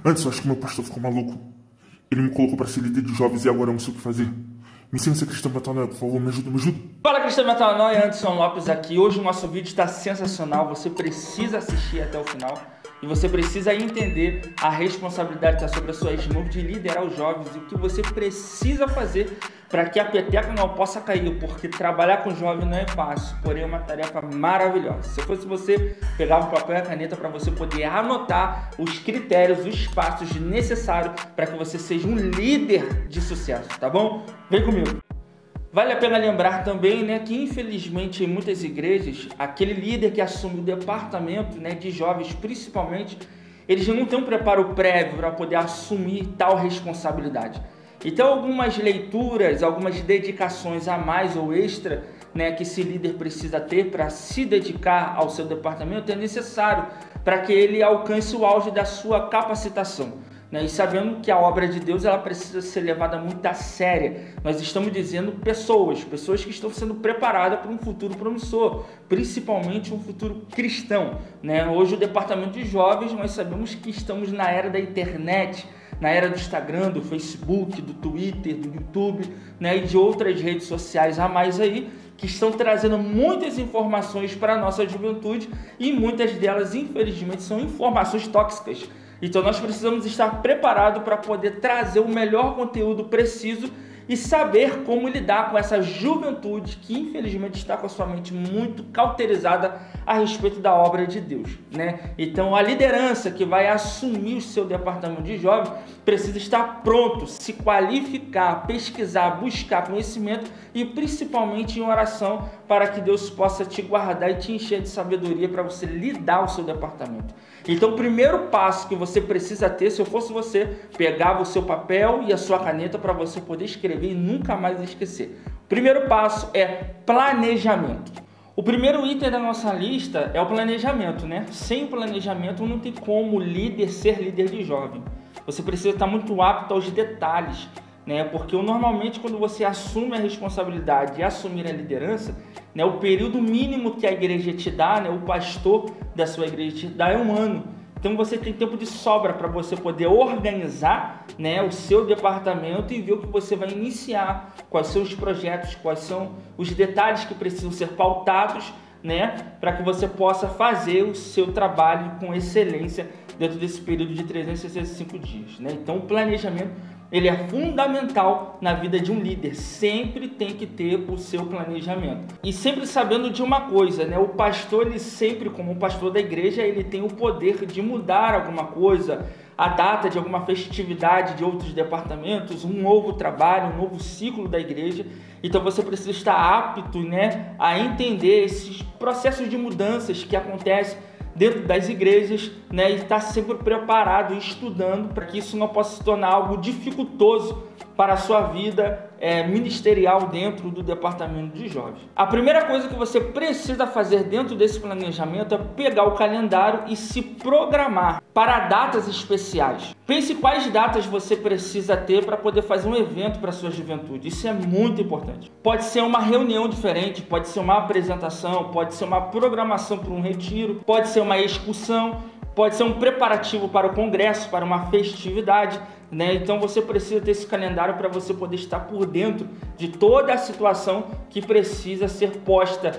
Antes eu acho que meu pastor ficou maluco. Ele me colocou para ser líder de jovens e agora eu não sei o que fazer. Me ensina a ser cristão metanoia, por favor, me ajuda, me ajuda. Fala, cristão metanoia, Anderson Lopes aqui. Hoje o nosso vídeo está sensacional, você precisa assistir até o final. E você precisa entender a responsabilidade que está sobre as suas mãos de liderar os jovens e o que você precisa fazer para que a peteca não possa cair, porque trabalhar com jovem não é fácil, porém é uma tarefa maravilhosa. Se fosse você, pegava o papel e a caneta para você poder anotar os critérios, os passos necessários para que você seja um líder de sucesso, tá bom? Vem comigo! Vale a pena lembrar também, que infelizmente em muitas igrejas, aquele líder que assume o departamento, de jovens principalmente, eles não têm um preparo prévio para poder assumir tal responsabilidade. Então algumas leituras, algumas dedicações a mais ou extra, que esse líder precisa ter para se dedicar ao seu departamento é necessário para que ele alcance o auge da sua capacitação. E sabendo que a obra de Deus ela precisa ser levada muito a séria. Nós estamos dizendo pessoas que estão sendo preparadas para um futuro promissor, principalmente um futuro cristão. Hoje o departamento de jovens, nós sabemos que estamos na era da internet, na era do Instagram, do Facebook, do Twitter, do YouTube, e de outras redes sociais a mais aí, que estão trazendo muitas informações para a nossa juventude e muitas delas, infelizmente, são informações tóxicas. Então nós precisamos estar preparados para poder trazer o melhor conteúdo preciso e saber como lidar com essa juventude que infelizmente está com a sua mente muito cauterizada a respeito da obra de Deus, Então a liderança que vai assumir o seu departamento de jovens precisa estar pronto, se qualificar, pesquisar, buscar conhecimento e principalmente em oração para que Deus possa te guardar e te encher de sabedoria para você lidar o seu departamento. Então o primeiro passo que você precisa ter, se eu fosse você, pegava o seu papel e a sua caneta para você poder escrever e nunca mais esquecer. O primeiro passo é planejamento. O primeiro item da nossa lista é o planejamento, Sem o planejamento não tem como líder ser líder de jovem. Você precisa estar muito apto aos detalhes, Porque normalmente quando você assume a responsabilidade e assumir a liderança, o período mínimo que a igreja te dá, o pastor da sua igreja te dá é 1 ano. Então você tem tempo de sobra para você poder organizar o seu departamento e ver o que você vai iniciar, quais são os projetos, quais são os detalhes que precisam ser pautados, para que você possa fazer o seu trabalho com excelência dentro desse período de 365 dias. Então o planejamento ele é fundamental na vida de um líder, sempre tem que ter o seu planejamento. E sempre sabendo de uma coisa, o pastor, ele sempre, como o pastor da igreja, ele tem o poder de mudar alguma coisa, a data de alguma festividade de outros departamentos, um novo trabalho, um novo ciclo da igreja. Então você precisa estar apto, a entender esses processos de mudanças que acontecem dentro das igrejas, e estar sempre preparado e estudando para que isso não possa se tornar algo dificultoso para a sua vida ministerial dentro do departamento de jovens. A primeira coisa que você precisa fazer dentro desse planejamento é pegar o calendário e se programar para datas especiais. Pense quais datas você precisa ter para poder fazer um evento para a sua juventude. Isso é muito importante. Pode ser uma reunião diferente, pode ser uma apresentação, pode ser uma programação para um retiro, pode ser uma excursão, pode ser um preparativo para o congresso, para uma festividade, Então você precisa ter esse calendário para você poder estar por dentro de toda a situação que precisa ser posta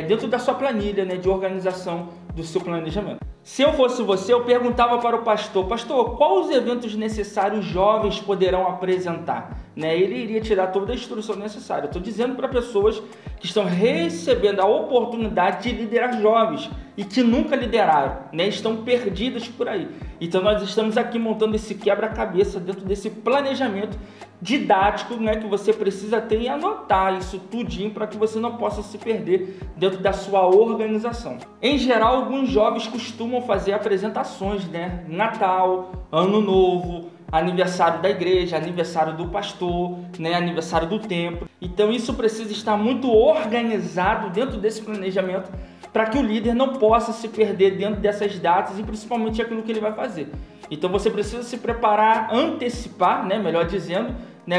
dentro da sua planilha, de organização do seu planejamento. Se eu fosse você, eu perguntava para o pastor, quais os eventos necessários jovens poderão apresentar? Ele iria tirar toda a instrução necessária. Eu estou dizendo para pessoas que estão recebendo a oportunidade de liderar jovens e que nunca lideraram, estão perdidas por aí. Então nós estamos aqui montando esse quebra-cabeça dentro desse planejamento didático, que você precisa ter e anotar isso tudinho para que você não possa se perder dentro da sua organização. Em geral, alguns jovens costumam fazer apresentações, Natal, Ano Novo, aniversário da igreja, aniversário do pastor, aniversário do templo. Então isso precisa estar muito organizado dentro desse planejamento para que o líder não possa se perder dentro dessas datas e principalmente aquilo que ele vai fazer. Então você precisa se preparar, antecipar, melhor dizendo,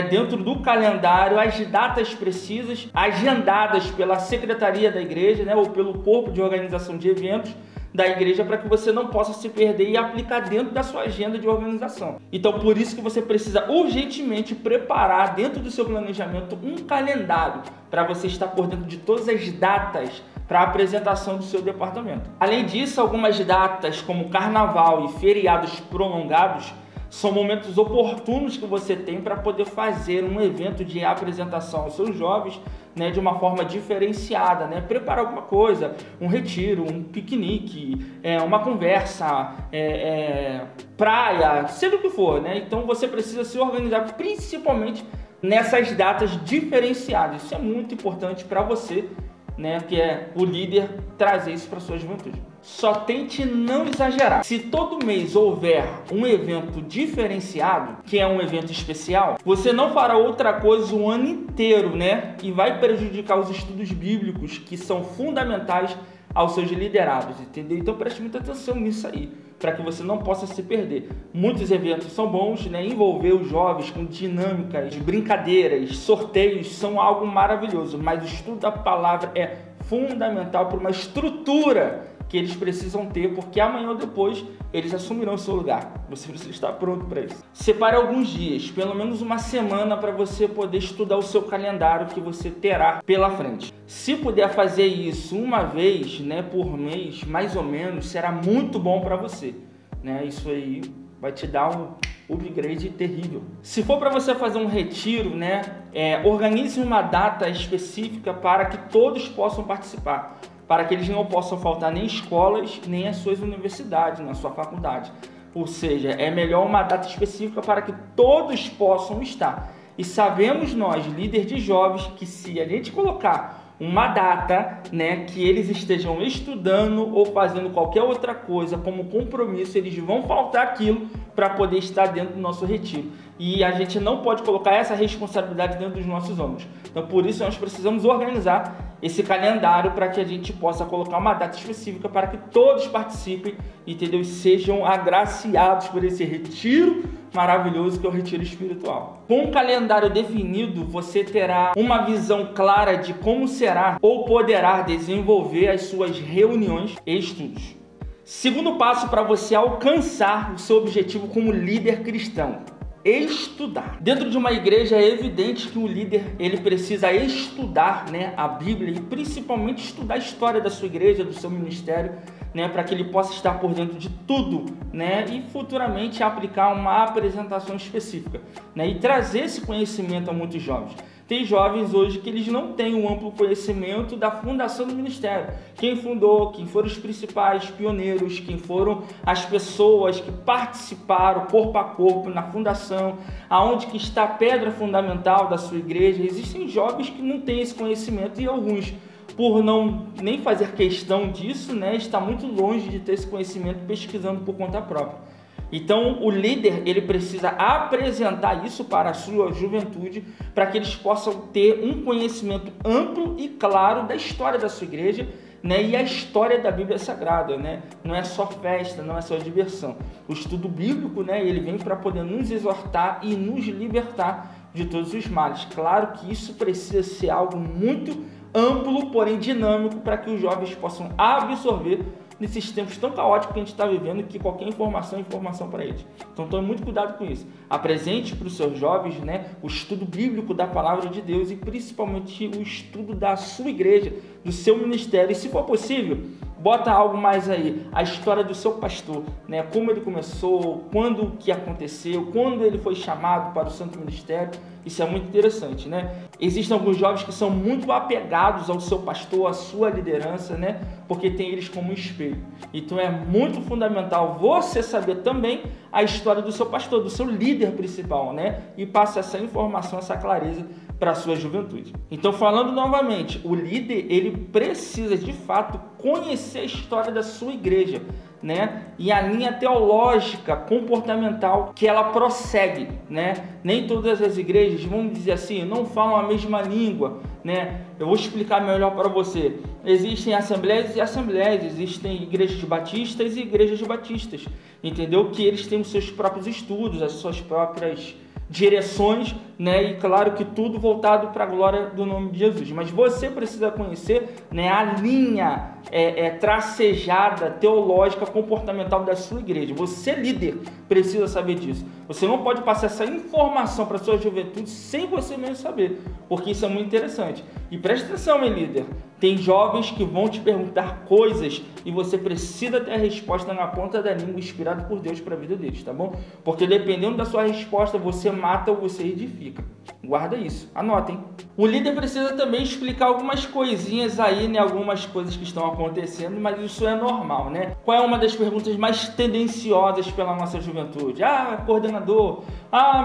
dentro do calendário as datas precisas, agendadas pela secretaria da igreja, ou pelo corpo de organização de eventos, da igreja para que você não possa se perder e aplicar dentro da sua agenda de organização. Então, por isso que você precisa urgentemente preparar dentro do seu planejamento um calendário para você estar por dentro de todas as datas para a apresentação do seu departamento. Além disso, algumas datas como carnaval e feriados prolongados são momentos oportunos que você tem para poder fazer um evento de apresentação aos seus jovens, né, de uma forma diferenciada, né? Preparar alguma coisa, um retiro, um piquenique, uma conversa, praia, seja o que for, né? Então você precisa se organizar principalmente nessas datas diferenciadas. Isso é muito importante para você, né, que é o líder, trazer isso para sua juventude. Só tente não exagerar. Se todo mês houver um evento diferenciado, que é um evento especial, você não fará outra coisa o ano inteiro, né? E vai prejudicar os estudos bíblicos que são fundamentais aos seus liderados, entendeu? Então preste muita atenção nisso aí, para que você não possa se perder. Muitos eventos são bons, né? Envolver os jovens com dinâmicas, brincadeiras, sorteios são algo maravilhoso, mas o estudo da palavra é fundamental para uma estrutura que eles precisam ter, porque amanhã ou depois eles assumirão o seu lugar. Você precisa estar pronto para isso. Separe alguns dias, pelo menos uma semana, para você poder estudar o seu calendário que você terá pela frente. Se puder fazer isso uma vez, né, por mês, mais ou menos, será muito bom para você, né? Isso aí vai te dar um upgrade terrível. Se for para você fazer um retiro, né, organize uma data específica para que todos possam participar, para que eles não possam faltar nem escolas, nem as suas universidades, na sua faculdade. Ou seja, é melhor uma data específica para que todos possam estar. E sabemos nós, líderes de jovens, que se a gente colocar uma data, né, que eles estejam estudando ou fazendo qualquer outra coisa como compromisso, eles vão faltar aquilo para poder estar dentro do nosso retiro. E a gente não pode colocar essa responsabilidade dentro dos nossos ombros. Então, por isso, nós precisamos organizar esse calendário para que a gente possa colocar uma data específica para que todos participem, entendeu? E sejam agraciados por esse retiro maravilhoso que é o retiro espiritual. Com um calendário definido, você terá uma visão clara de como será ou poderá desenvolver as suas reuniões e estudos. Segundo passo para você alcançar o seu objetivo como líder cristão: estudar. Dentro de uma igreja é evidente que o líder ele precisa estudar, né, a Bíblia e principalmente estudar a história da sua igreja, do seu ministério, né, para que ele possa estar por dentro de tudo, né, e futuramente aplicar uma apresentação específica, né, e trazer esse conhecimento a muitos jovens. Tem jovens hoje que eles não têm um amplo conhecimento da fundação do ministério. Quem fundou, quem foram os principais pioneiros, quem foram as pessoas que participaram corpo a corpo na fundação, aonde que está a pedra fundamental da sua igreja. Existem jovens que não têm esse conhecimento e alguns, por não nem fazer questão disso, né, está muito longe de ter esse conhecimento pesquisando por conta própria. Então, o líder ele precisa apresentar isso para a sua juventude, para que eles possam ter um conhecimento amplo e claro da história da sua igreja, né, e a história da Bíblia Sagrada, né? Não é só festa, não é só diversão. O estudo bíblico, né, ele vem para poder nos exortar e nos libertar de todos os males. Claro que isso precisa ser algo muito amplo, porém dinâmico, para que os jovens possam absorver nesses tempos tão caóticos que a gente está vivendo, que qualquer informação é informação para eles. Então tome muito cuidado com isso. Apresente para os seus jovens, né, o estudo bíblico da palavra de Deus e principalmente o estudo da sua igreja, do seu ministério. E se for possível, bota algo mais aí, a história do seu pastor, né, como ele começou, quando que aconteceu, quando ele foi chamado para o santo ministério. Isso é muito interessante, né? Existem alguns jovens que são muito apegados ao seu pastor, à sua liderança, né? Porque tem eles como espelho. Então é muito fundamental você saber também a história do seu pastor, do seu líder principal, né? E passa essa informação, essa clareza para a sua juventude. Então, falando novamente, o líder ele precisa de fato conhecer a história da sua igreja, né? E a linha teológica, comportamental que ela prossegue, né? Nem todas as igrejas, vamos dizer assim, não falam a mesma língua, né? Eu vou explicar melhor para você. Existem assembleias e assembleias, existem igrejas batistas e igrejas batistas, entendeu? Que eles têm os seus próprios estudos, as suas próprias direções né? E claro que tudo voltado para a glória do nome de Jesus. Mas você precisa conhecer, né, a linha tracejada, teológica, comportamental da sua igreja. Você, líder, precisa saber disso. Você não pode passar essa informação para a sua juventude sem você mesmo saber, porque isso é muito interessante. E preste atenção, meu líder, tem jovens que vão te perguntar coisas e você precisa ter a resposta na ponta da língua, inspirado por Deus para a vida deles, tá bom? Porque dependendo da sua resposta, você mata ou você edifica. Guarda isso, anotem. O líder precisa também explicar algumas coisinhas aí, né? Algumas coisas que estão acontecendo, mas isso é normal, né? Qual é uma das perguntas mais tendenciosas pela nossa juventude? Ah, coordenador,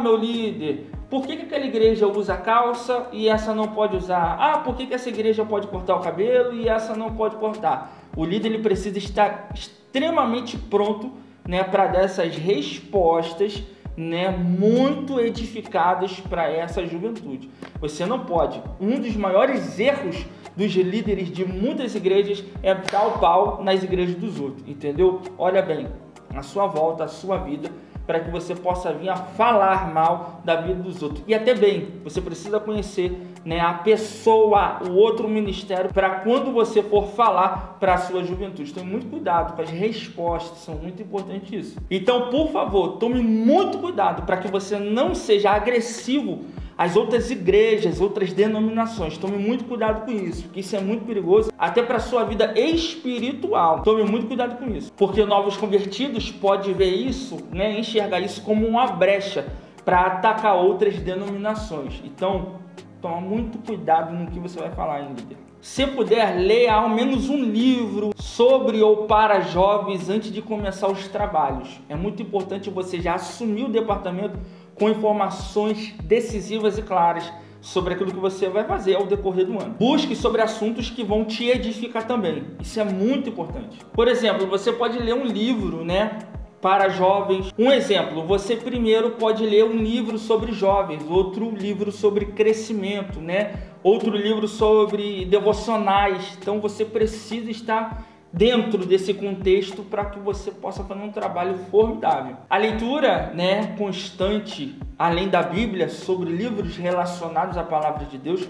meu líder, por que aquela igreja usa calça e essa não pode usar? Ah, por que essa igreja pode cortar o cabelo e essa não pode cortar? O líder ele precisa estar extremamente pronto, né, para dar essas respostas, né, muito edificadas para essa juventude. Você não pode. Um dos maiores erros dos líderes de muitas igrejas é dar o pau nas igrejas dos outros, entendeu? Olha bem, a sua volta, a sua vida, para que você possa vir a falar mal da vida dos outros. E até bem, você precisa conhecer, né, a pessoa, o outro ministério, para quando você for falar para a sua juventude. Tome muito cuidado com as respostas, são muito importantes isso. Então, por favor, tome muito cuidado para que você não seja agressivo às outras igrejas, outras denominações. Tome muito cuidado com isso, porque isso é muito perigoso, até para a sua vida espiritual. Tome muito cuidado com isso, porque novos convertidos podem ver isso, né, enxergar isso como uma brecha para atacar outras denominações. Então, toma muito cuidado no que você vai falar, hein, líder. Se puder, leia ao menos um livro sobre ou para jovens antes de começar os trabalhos. É muito importante você já assumir o departamento com informações decisivas e claras sobre aquilo que você vai fazer ao decorrer do ano. Busque sobre assuntos que vão te edificar também. Isso é muito importante. Por exemplo, você pode ler um livro, né, para jovens. Um exemplo, você primeiro pode ler um livro sobre jovens, outro livro sobre crescimento, né? Outro livro sobre devocionais. Então você precisa estar dentro desse contexto para que você possa fazer um trabalho formidável. A leitura, né, constante, além da Bíblia, sobre livros relacionados à palavra de Deus,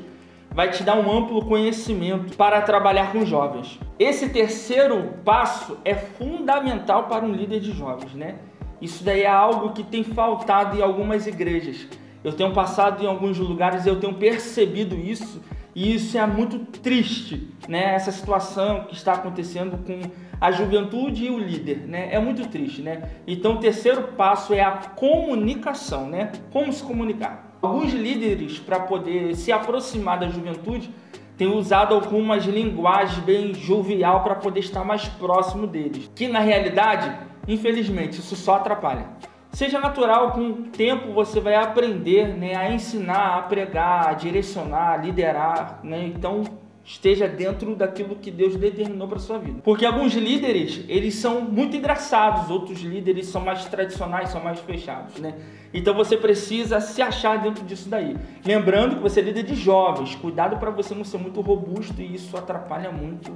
vai te dar um amplo conhecimento para trabalhar com jovens. Esse terceiro passo é fundamental para um líder de jovens, né? Isso daí é algo que tem faltado em algumas igrejas. Eu tenho passado em alguns lugares e eu tenho percebido isso, e isso é muito triste, né? Essa situação que está acontecendo com a juventude e o líder, né? É muito triste, né? Então o terceiro passo é a comunicação, né? Como se comunicar. Alguns líderes, para poder se aproximar da juventude, têm usado algumas linguagens bem jovial para poder estar mais próximo deles, que na realidade, infelizmente, isso só atrapalha. Seja natural, com o tempo você vai aprender, né, a ensinar, a pregar, a direcionar, a liderar, né? Então esteja dentro daquilo que Deus determinou para sua vida. Porque alguns líderes, eles são muito engraçados, outros líderes são mais tradicionais, são mais fechados, né? Então você precisa se achar dentro disso daí. Lembrando que você é líder de jovens, cuidado para você não ser muito robusto, e isso atrapalha muito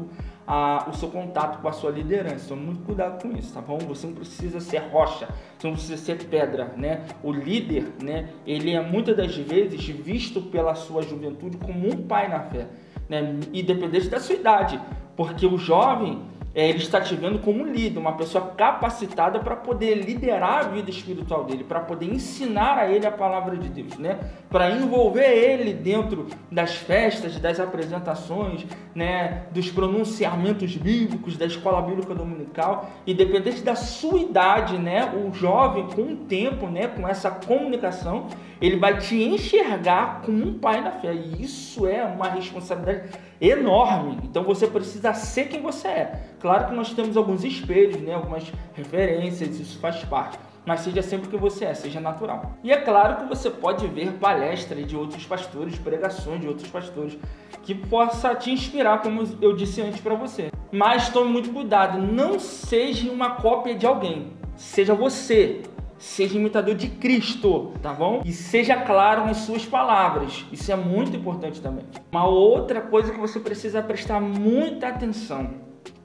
o seu contato com a sua liderança. Então muito cuidado com isso, tá bom? Você não precisa ser rocha, você não precisa ser pedra, né? O líder, né, ele é muitas das vezes visto pela sua juventude como um pai na fé, né? Independente da sua idade, porque o jovem, ele está te vendo como um líder, uma pessoa capacitada para poder liderar a vida espiritual dele, para poder ensinar a ele a palavra de Deus, né? Para envolver ele dentro das festas, das apresentações, né? Dos pronunciamentos bíblicos, da escola bíblica dominical. Independente da sua idade, né? O jovem, com o tempo, né? Com essa comunicação, ele vai te enxergar como um pai na fé. E isso é uma responsabilidade enorme. Então você precisa ser quem você é. Claro que nós temos alguns espelhos, né? Algumas referências, isso faz parte. Mas seja sempre o que você é, seja natural. E é claro que você pode ver palestras de outros pastores, pregações de outros pastores, que possa te inspirar, como eu disse antes para você. Mas tome muito cuidado, não seja uma cópia de alguém. Seja você. Seja imitador de Cristo, tá bom? E seja claro nas suas palavras. Isso é muito importante também. Uma outra coisa que você precisa prestar muita atenção.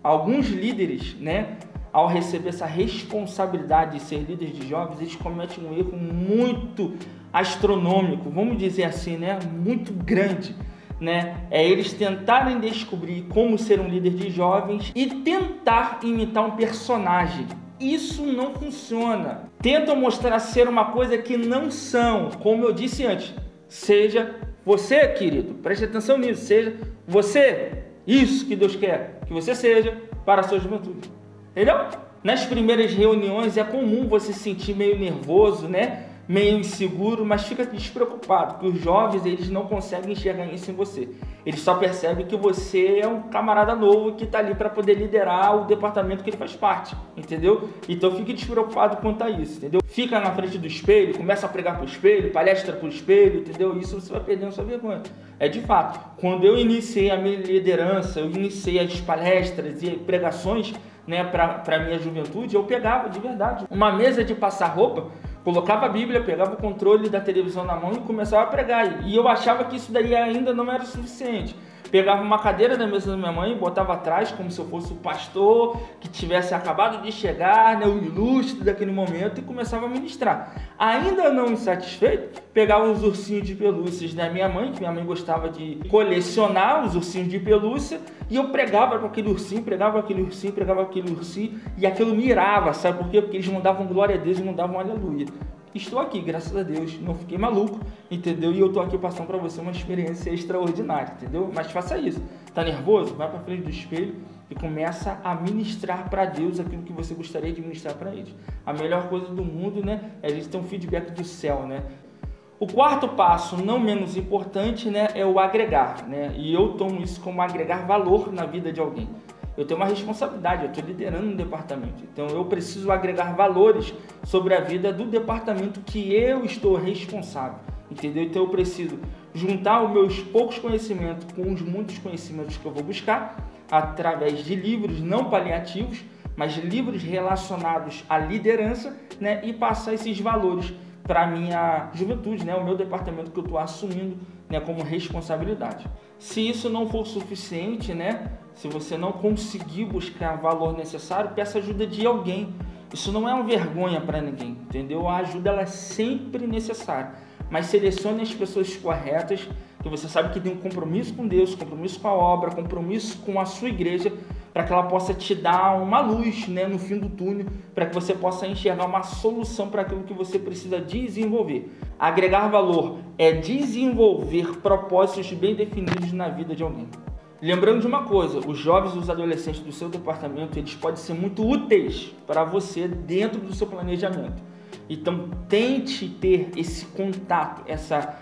Alguns líderes, né, ao receber essa responsabilidade de ser líder de jovens, eles cometem um erro muito astronômico, vamos dizer assim, né? Muito grande, né? É eles tentarem descobrir como ser um líder de jovens e tentar imitar um personagem. Isso não funciona. Tentam mostrar ser uma coisa que não são, como eu disse antes. Seja você, querido, preste atenção nisso, seja você, isso que Deus quer que você seja para a sua juventude. Entendeu? Nas primeiras reuniões é comum você se sentir meio nervoso, né? Meio inseguro, mas fica despreocupado, porque os jovens eles não conseguem enxergar isso em você. Eles só percebem que você é um camarada novo que está ali para poder liderar o departamento que ele faz parte, entendeu? Então fique despreocupado quanto a isso, entendeu? Fica na frente do espelho, começa a pregar para o espelho, palestra para o espelho, entendeu? Isso você vai perdendo sua vergonha. É de fato, quando eu iniciei a minha liderança, eu iniciei as palestras e pregações, né, para a minha juventude, eu pegava de verdade uma mesa de passar roupa, colocava a Bíblia, pegava o controle da televisão na mão e começava a pregar. E eu achava que isso daí ainda não era suficiente. Pegava uma cadeira da mesa da minha mãe, botava atrás como se eu fosse o pastor que tivesse acabado de chegar, né, o ilustre daquele momento, e começava a ministrar. Ainda não insatisfeito, pegava os ursinhos de pelúcias da minha mãe, que minha mãe gostava de colecionar os ursinhos de pelúcia, e eu pregava com aquele ursinho, pregava aquele ursinho, e aquilo me irava, sabe por quê? Porque eles não davam glória a Deus e não davam aleluia. Estou aqui, graças a Deus, não fiquei maluco, entendeu? E eu estou aqui passando para você uma experiência extraordinária, entendeu? Mas faça isso. Tá nervoso? Vai para frente do espelho e começa a ministrar para Deus aquilo que você gostaria de ministrar para eles. A melhor coisa do mundo, né, é a gente ter um feedback do céu, né? O quarto passo, não menos importante, né, é o agregar, né? E eu tomo isso como agregar valor na vida de alguém. Eu tenho uma responsabilidade, eu estou liderando um departamento, então eu preciso agregar valores sobre a vida do departamento que eu estou responsável, entendeu? Então eu preciso juntar os meus poucos conhecimentos com os muitos conhecimentos que eu vou buscar através de livros não paliativos, mas livros relacionados à liderança, né? E passar esses valores para a minha juventude, né? O meu departamento que eu estou assumindo, né, como responsabilidade. Se isso não for suficiente, né? Se você não conseguir buscar o valor necessário, peça ajuda de alguém. Isso não é uma vergonha para ninguém, entendeu? A ajuda ela é sempre necessária, mas selecione as pessoas corretas, que você sabe que tem um compromisso com Deus, compromisso com a obra, compromisso com a sua igreja, para que ela possa te dar uma luz, né, no fim do túnel, para que você possa enxergar uma solução para aquilo que você precisa desenvolver. Agregar valor é desenvolver propósitos bem definidos na vida de alguém. Lembrando de uma coisa, os jovens e os adolescentes do seu departamento, eles podem ser muito úteis para você dentro do seu planejamento. Então, tente ter esse contato, essa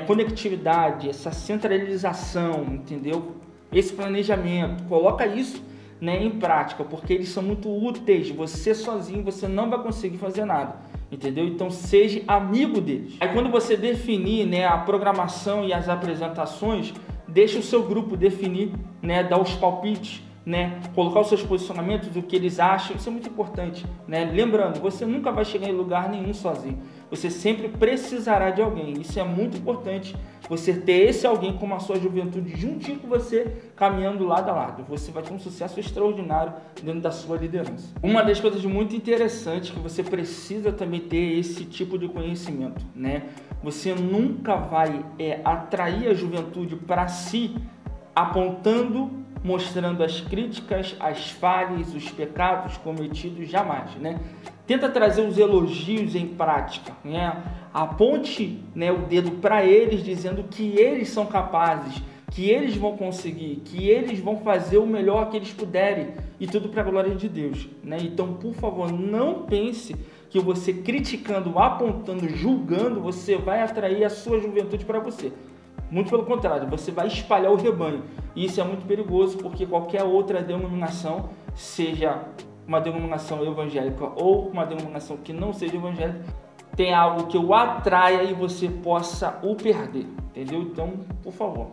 conectividade, essa centralização, entendeu? Esse planejamento, coloca isso, né, em prática, porque eles são muito úteis. Você sozinho, você não vai conseguir fazer nada, entendeu? Então, seja amigo deles. Aí, quando você definir, né, a programação e as apresentações, deixa o seu grupo definir, né, dar os palpites, né, colocar os seus posicionamentos, o que eles acham. Isso é muito importante, né? Lembrando, você nunca vai chegar em lugar nenhum sozinho. Você sempre precisará de alguém. Isso é muito importante, você ter esse alguém como a sua juventude juntinho com você, caminhando lado a lado. Você vai ter um sucesso extraordinário dentro da sua liderança. Uma das coisas muito interessantes que você precisa também ter esse tipo de conhecimento, né? Você nunca vai atrair a juventude para si apontando, mostrando as críticas, as falhas, os pecados cometidos, jamais, né? Tenta trazer os elogios em prática, né? Aponte, né, o dedo para eles, dizendo que eles são capazes, que eles vão conseguir, que eles vão fazer o melhor que eles puderem, e tudo para a glória de Deus, né? Então, por favor, não pense que você criticando, apontando, julgando, você vai atrair a sua juventude para você. Muito pelo contrário, você vai espalhar o rebanho. E isso é muito perigoso, porque qualquer outra denominação, seja uma denominação evangélica ou uma denominação que não seja evangélica, tem algo que o atraia e você possa o perder, entendeu? Então, por favor,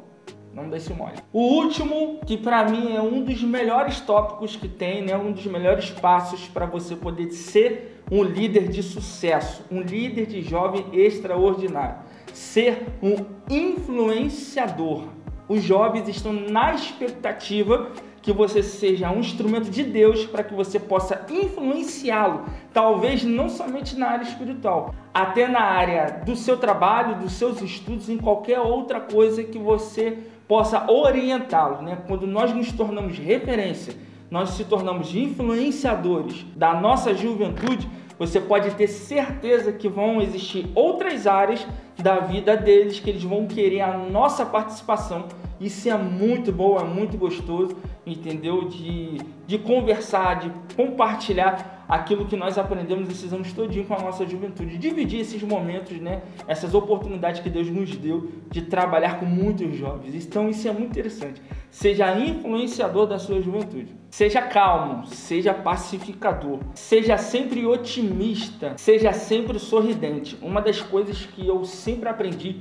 não dê esse mole. O último, que para mim é um dos melhores tópicos que tem, né? Um dos melhores passos para você poder ser um líder de sucesso, um líder de jovem extraordinário. Ser um influenciador. Os jovens estão na expectativa que você seja um instrumento de Deus para que você possa influenciá-lo, talvez não somente na área espiritual, até na área do seu trabalho, dos seus estudos, em qualquer outra coisa que você possa orientá-lo, né? Quando nós nos tornamos referência, nós se tornamos influenciadores da nossa juventude, você pode ter certeza que vão existir outras áreas da vida deles que eles vão querer a nossa participação. Isso é muito bom, é muito gostoso, entendeu? De conversar, de compartilhar aquilo que nós aprendemos esses anos todinho com a nossa juventude, dividir esses momentos, né? Essas oportunidades que Deus nos deu de trabalhar com muitos jovens. Então isso é muito interessante. Seja influenciador da sua juventude. Seja calmo, seja pacificador, seja sempre otimista, seja sempre sorridente. Uma das coisas que eu sempre aprendi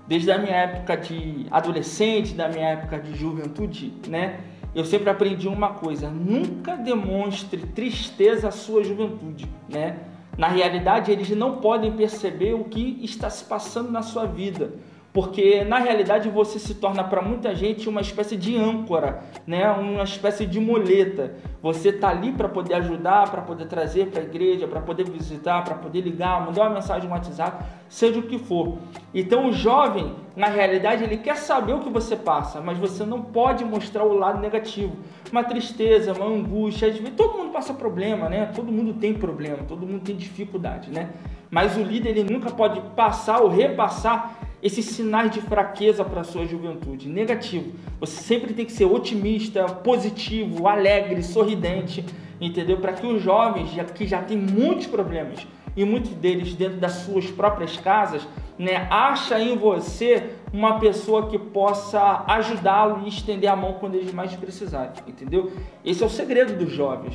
desde a minha época de adolescente, da minha época de juventude, né? Eu sempre aprendi uma coisa: nunca demonstre tristeza à sua juventude, né? Na realidade, eles não podem perceber o que está se passando na sua vida, porque na realidade você se torna para muita gente uma espécie de âncora, né? Uma espécie de muleta. Você está ali para poder ajudar, para poder trazer para a igreja, para poder visitar, para poder ligar, mandar uma mensagem no WhatsApp, seja o que for. Então o jovem, na realidade, ele quer saber o que você passa, mas você não pode mostrar o lado negativo. Uma tristeza, uma angústia, todo mundo passa problema, né? Todo mundo tem problema, todo mundo tem dificuldade, né? Mas o líder, ele nunca pode passar ou repassar esses sinais de fraqueza para a sua juventude, negativo. Você sempre tem que ser otimista, positivo, alegre, sorridente, entendeu? Para que os jovens, que já têm muitos problemas, e muitos deles dentro das suas próprias casas, né, acha em você uma pessoa que possa ajudá-lo e estender a mão quando eles mais precisarem, entendeu? Esse é o segredo dos jovens.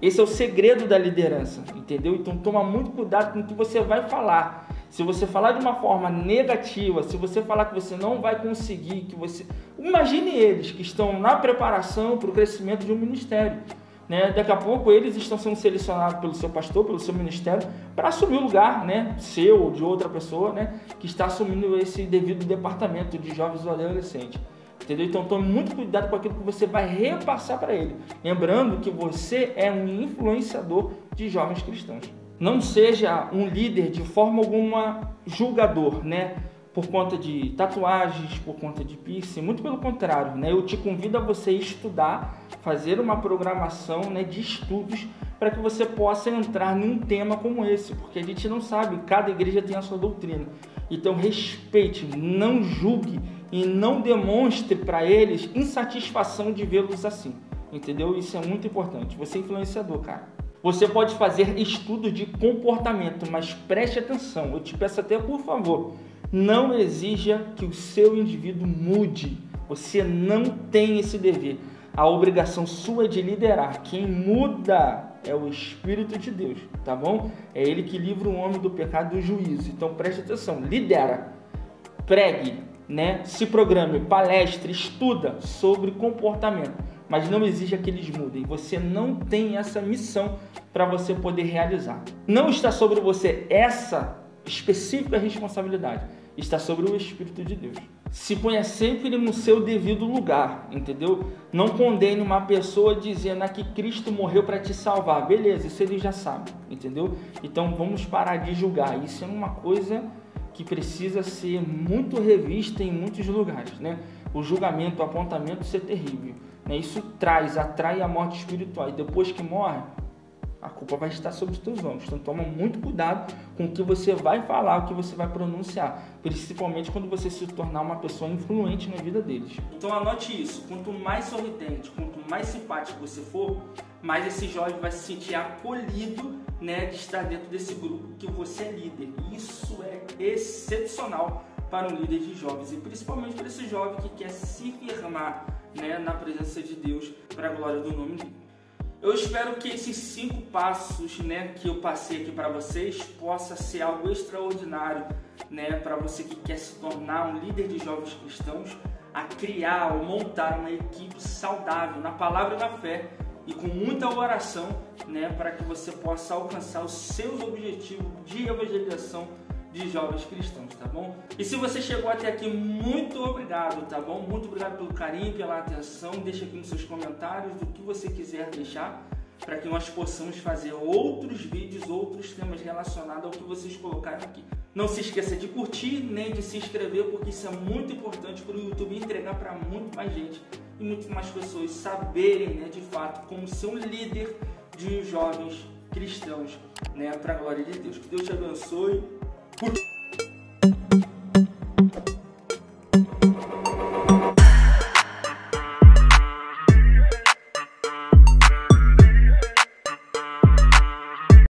Esse é o segredo da liderança, entendeu? Então toma muito cuidado com o que você vai falar. Se você falar de uma forma negativa, se você falar que você não vai conseguir, que você... Imagine eles que estão na preparação para o crescimento de um ministério, né? Daqui a pouco eles estão sendo selecionados pelo seu pastor, pelo seu ministério, para assumir o lugar, né? Seu ou de outra pessoa, né? Que está assumindo esse devido departamento de jovens ou adolescentes. Entendeu? Então tome muito cuidado com aquilo que você vai repassar para ele. Lembrando que você é um influenciador de jovens cristãos. Não seja um líder de forma alguma julgador, né? Por conta de tatuagens, por conta de piercing, muito pelo contrário, né? Eu te convido a você estudar, fazer uma programação, né, de estudos para que você possa entrar num tema como esse, porque a gente não sabe, cada igreja tem a sua doutrina. Então respeite, não julgue e não demonstre para eles insatisfação de vê-los assim, entendeu? Isso é muito importante. Você é influenciador, cara. Você pode fazer estudos de comportamento, mas preste atenção, eu te peço até, por favor, não exija que o seu indivíduo mude. Você não tem esse dever. A obrigação sua é de liderar. Quem muda é o Espírito de Deus, tá bom? É Ele que livra o homem do pecado e do juízo. Então preste atenção, lidera, pregue, né? Se programe, palestre, estuda sobre comportamento, mas não exija que eles mudem. Você não tem essa missão para você poder realizar. Não está sobre você essa específica responsabilidade. Está sobre o Espírito de Deus. Se ponha sempre no seu devido lugar, entendeu? Não condene uma pessoa dizendo que Cristo morreu para te salvar. Beleza, isso ele já sabe, entendeu? Então vamos parar de julgar. Isso é uma coisa que precisa ser muito revista em muitos lugares, né? O julgamento, o apontamento, isso é terrível, né? Isso atrai a morte espiritual. E depois que morre, a culpa vai estar sobre os teus ombros. Então toma muito cuidado com o que você vai falar, o que você vai pronunciar, principalmente quando você se tornar uma pessoa influente na vida deles. Então anote isso: quanto mais sorridente, quanto mais simpático você for, mais esse jovem vai se sentir acolhido, né, de estar dentro desse grupo que você é líder. Isso é excepcional para um líder de jovens, e principalmente para esse jovem que quer se firmar, né, na presença de Deus, para a glória do nome dele. Eu espero que esses 5 passos, né, que eu passei aqui para vocês possa ser algo extraordinário, né, para você que quer se tornar um líder de jovens cristãos, a criar ou montar uma equipe saudável na palavra e na fé, e com muita oração, né, para que você possa alcançar os seus objetivos de evangelização de jovens cristãos, tá bom? E se você chegou até aqui, muito obrigado, tá bom? Muito obrigado pelo carinho, pela atenção. Deixa aqui nos seus comentários o que você quiser deixar, para que nós possamos fazer outros vídeos, outros temas relacionados ao que vocês colocaram aqui. Não se esqueça de curtir, nem de se inscrever, porque isso é muito importante para o YouTube entregar para muito mais gente e muito mais pessoas saberem, né, de fato, como ser um líder de jovens cristãos, né, para a glória de Deus. Que Deus te abençoe. Fui!